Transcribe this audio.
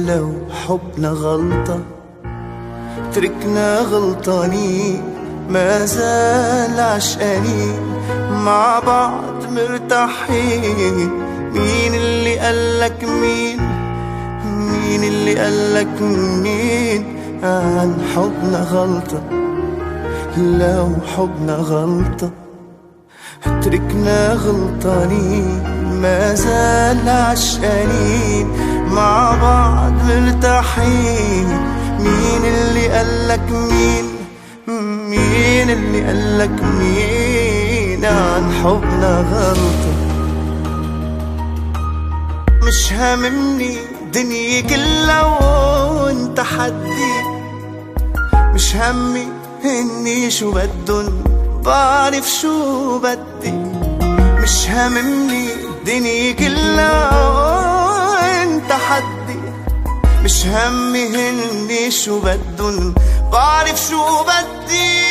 لو حبنا غلطة تركنا غلطانين، ما زال عشقانين مع بعض مرتاحين. مين اللي قالك مين؟ مين اللي قالك مين عن حبنا غلطة؟ لو حبنا غلطة تركنا غلطانين، ما زال عشقانين مع بعض مرتاحين. مين اللي قالك مين؟ مين اللي قالك مين عن حبنا غلطة؟ مش هاممني دنيا كلها وانت حدي، مش همي اني شو بدن بعرف شو بدي. مش هاممني دنيا كلها وانت حدي، مش همي اني شو بدن بعرف شو بدي.